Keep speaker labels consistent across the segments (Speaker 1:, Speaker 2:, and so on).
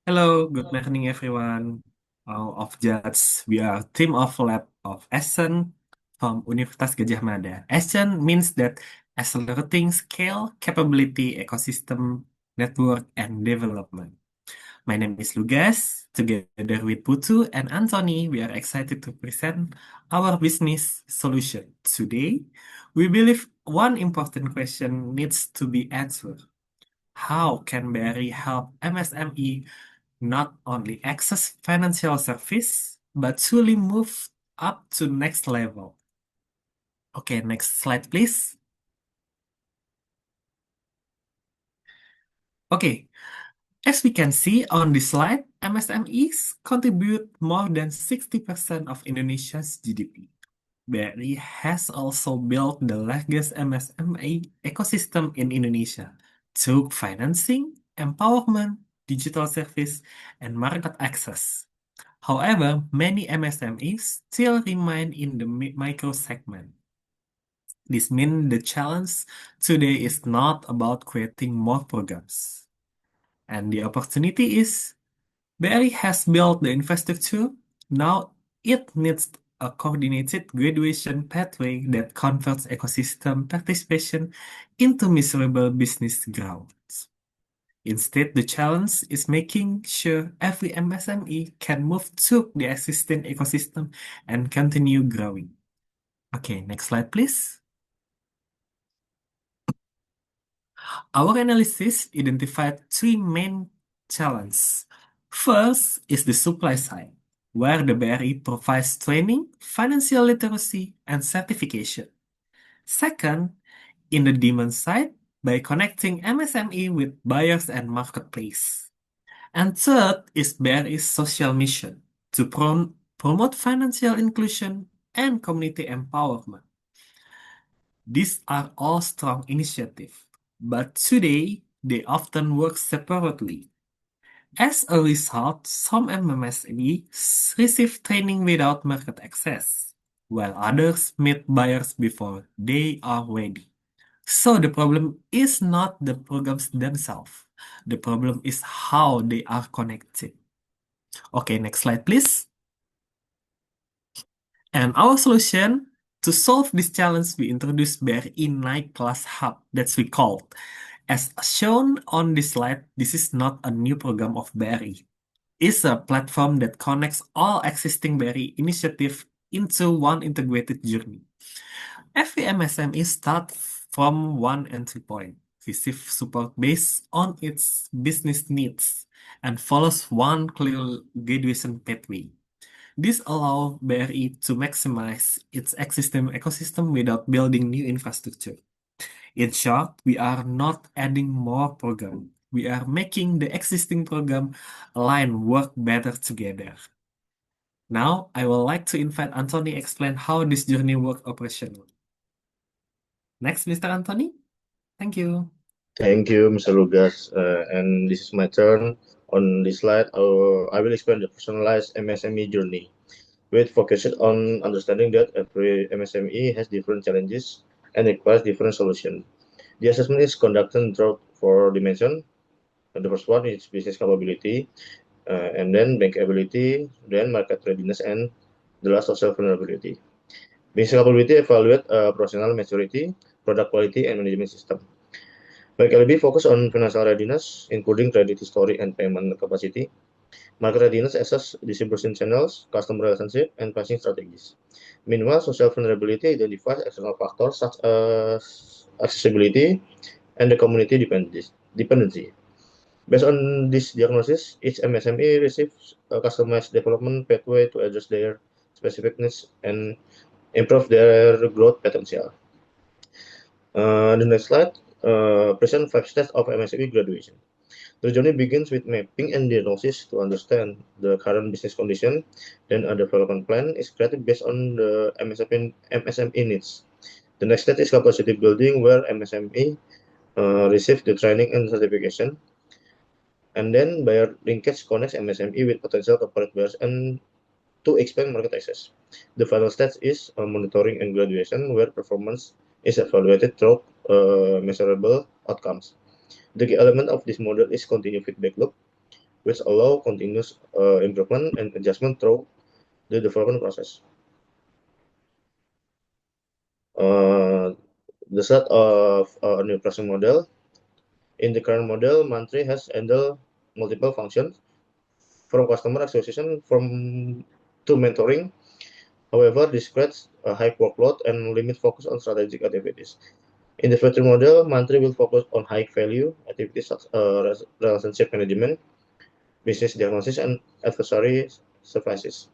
Speaker 1: Hello, good morning everyone. All of Jats, we are team of Lab of Essen from Universitas Gadjah Mada. Essen means that accelerating scale, capability, ecosystem, network, and development. My name is Lugas. Together with Putu and Anthony, we are excited to present our business solution. Today, we believe one important question needs to be answered. How can Berry help MSME not only access financial service, but truly move up to next level? Okay, next slide, please. Okay, as we can see on this slide, MSMEs contribute more than 60% of Indonesia's GDP. BRI has also built the largest MSME ecosystem in Indonesia through financing, empowerment, digital service, and market access. However, many MSMEs still remain in the micro segment. This means the challenge today is not about creating more programs. And the opportunity is BRI has built the infrastructure. Now it needs a coordinated graduation pathway that converts ecosystem participation into measurable business growth. Instead, the challenge is making sure every MSME can move through the existing ecosystem and continue growing. Okay, next slide, please. Our analysis identified three main challenges. First is the supply side, where the BRI provides training, financial literacy, and certification. Second, in the demand side, by connecting MSME with buyers and marketplace. And third is BRI's social mission to promote financial inclusion and community empowerment. These are all strong initiatives, but today they often work separately. As a result, some MMSMEs receive training without market access, while others meet buyers before they are ready. So the problem is not the programs themselves. The problem is how they are connected. Okay, next slide, please. And our solution to solve this challenge, we introduced BRI Night Class Hub, that's we called. As shown on this slide, this is not a new program of BRI. It's a platform that connects all existing BRI initiatives into one integrated journey. Every MSME starts from one entry point, receive support based on its business needs, and follows one clear graduation pathway. This allows BRI to maximize its existing ecosystem without building new infrastructure. In short, we are not adding more program. We are making the existing program align work better together. Now, I would like to invite Anthony explain how this journey work operationally. Next, Mr. Anthony. Thank you.
Speaker 2: Thank you, Mr. Lugas. And this is my turn. On this slide, I will explain the personalized MSME journey, with focus on understanding that every MSME has different challenges and requires different solutions. The assessment is conducted through four dimensions. The first one is business capability, and then bankability, then market readiness, and the last social vulnerability. Business capability evaluate professional maturity, product quality, and management system. BKLB focus on financial readiness, including credit history and payment capacity. Market readiness assess distribution channels, customer relationship, and pricing strategies. Meanwhile, social vulnerability identifies external factors such as accessibility and the community dependency. Based on this diagnosis, each MSME receives a customized development pathway to address their specific needs and improve their growth potential. The next slide present 5 steps of MSME graduation. The journey begins with mapping and diagnosis to understand the current business condition. Then a development plan is created based on the MSME needs. The next step is capacity building, where MSME receive the training and certification. And then buyer linkage connects MSME with potential corporate buyers and to expand market access. The final stage is monitoring and graduation, where performance is evaluated through measurable outcomes. The key element of this model is continuous feedback loop. which allow continuous improvement and adjustment through the development process. The set of a new pricing model. In the current model, Mantri has handled multiple functions from customer acquisition to mentoring. However, this creates a high workload and limit focus on strategic activities. In the future model, Mantri will focus on high value activities such as relationship management, business diagnosis, and advisory services.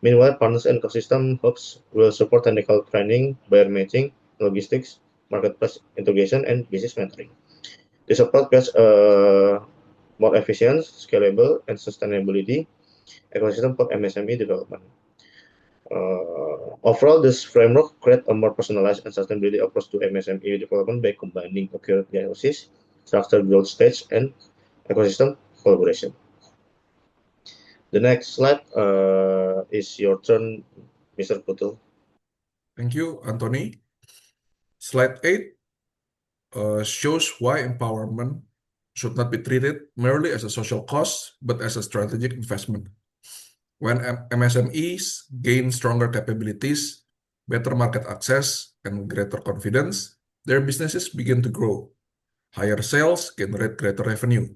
Speaker 2: Meanwhile, partners and ecosystem hubs will support technical training, buyer matching, logistics, marketplace integration, and business mentoring. This approach creates a more efficient, scalable, and sustainability ecosystem for MSME development. Overall, this framework creates a more personalized and sustainability approach to MSME development by combining accurate diagnosis, structured growth stage, and ecosystem collaboration. The next slide is your turn, Mr. Putul.
Speaker 3: Thank you, Anthony. Slide 8 shows why empowerment should not be treated merely as a social cost, but as a strategic investment. When MSMEs gain stronger capabilities, better market access, and greater confidence, their businesses begin to grow. Higher sales generate greater revenue,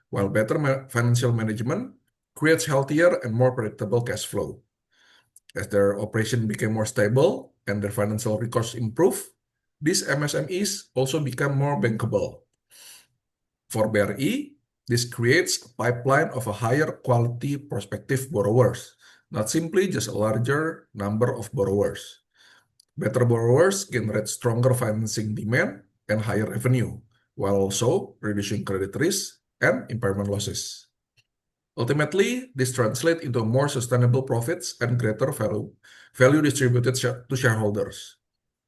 Speaker 3: while better financial management creates healthier and more predictable cash flow. As their operation became more stable and their financial recourse improve, these MSMEs also become more bankable. For BRI, this creates a pipeline of a higher quality prospective borrowers, not simply just a larger number of borrowers. Better borrowers generate stronger financing demand and higher revenue, while also reducing credit risk and impairment losses. Ultimately, this translates into more sustainable profits and greater value distributed to shareholders.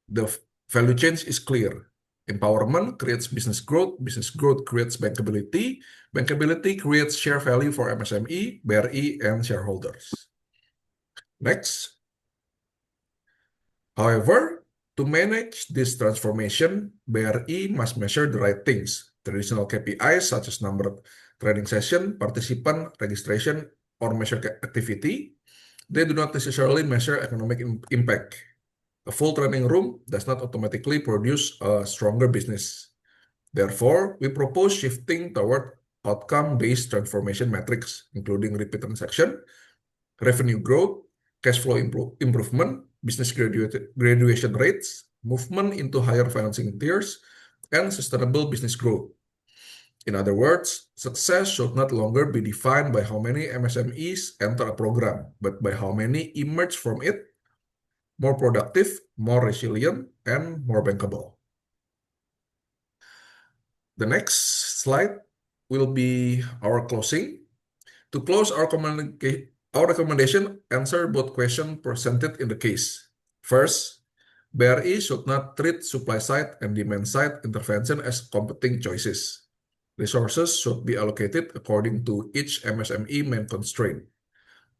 Speaker 3: The value change is clear. Empowerment creates business growth creates bankability creates share value for MSME, BRI, and shareholders. Next. However, to manage this transformation, BRI must measure the right things. Traditional KPIs such as number of trading session, participant registration, or measure activity, they do not necessarily measure economic impact. A full trading room does not automatically produce a stronger business. Therefore, we propose shifting toward outcome-based transformation metrics, including repeat transaction, revenue growth, cash flow improvement, business graduation rates, movement into higher financing tiers, and sustainable business growth. In other words, success should not longer be defined by how many MSMEs enter a program, but by how many emerge from it more productive, more resilient, and more bankable. The next slide will be our closing. To close, our recommendation answer both questions presented in the case. First, BRI should not treat supply side and demand side intervention as competing choices. Resources should be allocated according to each MSME main constraint.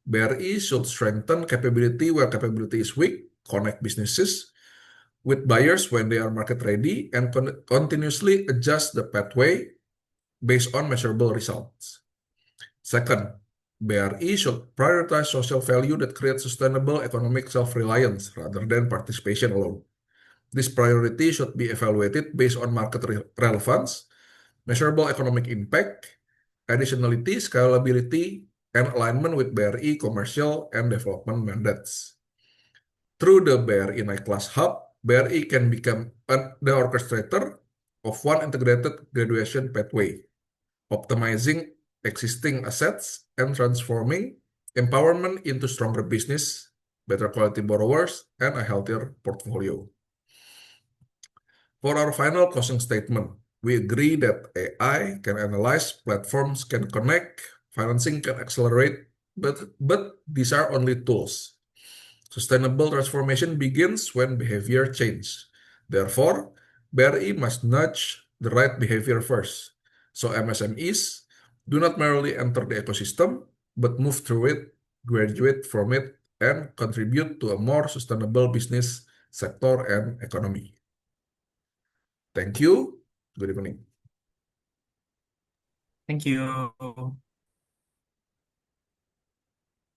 Speaker 3: BRI should strengthen capability where capability is weak, connect businesses with buyers when they are market ready, and continuously adjust the pathway based on measurable results. Second, BRI should prioritize social value that creates sustainable economic self-reliance rather than participation alone. This priority should be evaluated based on market relevance, measurable economic impact, additionality, scalability, and alignment with BRI commercial and development mandates. Through the BRI Naik Kelas Hub, BRI can become the orchestrator of one integrated graduation pathway, optimizing existing assets and transforming empowerment into stronger business, better quality borrowers, and a healthier portfolio. For our final closing statement, we agree that AI can analyze, platforms can connect, financing can accelerate, but these are only tools. Sustainable transformation begins when behavior changes. Therefore, BRI must nudge the right behavior first, so MSMEs do not merely enter the ecosystem, but move through it, graduate from it, and contribute to a more sustainable business sector and economy. Thank you. Good evening.
Speaker 1: Thank you.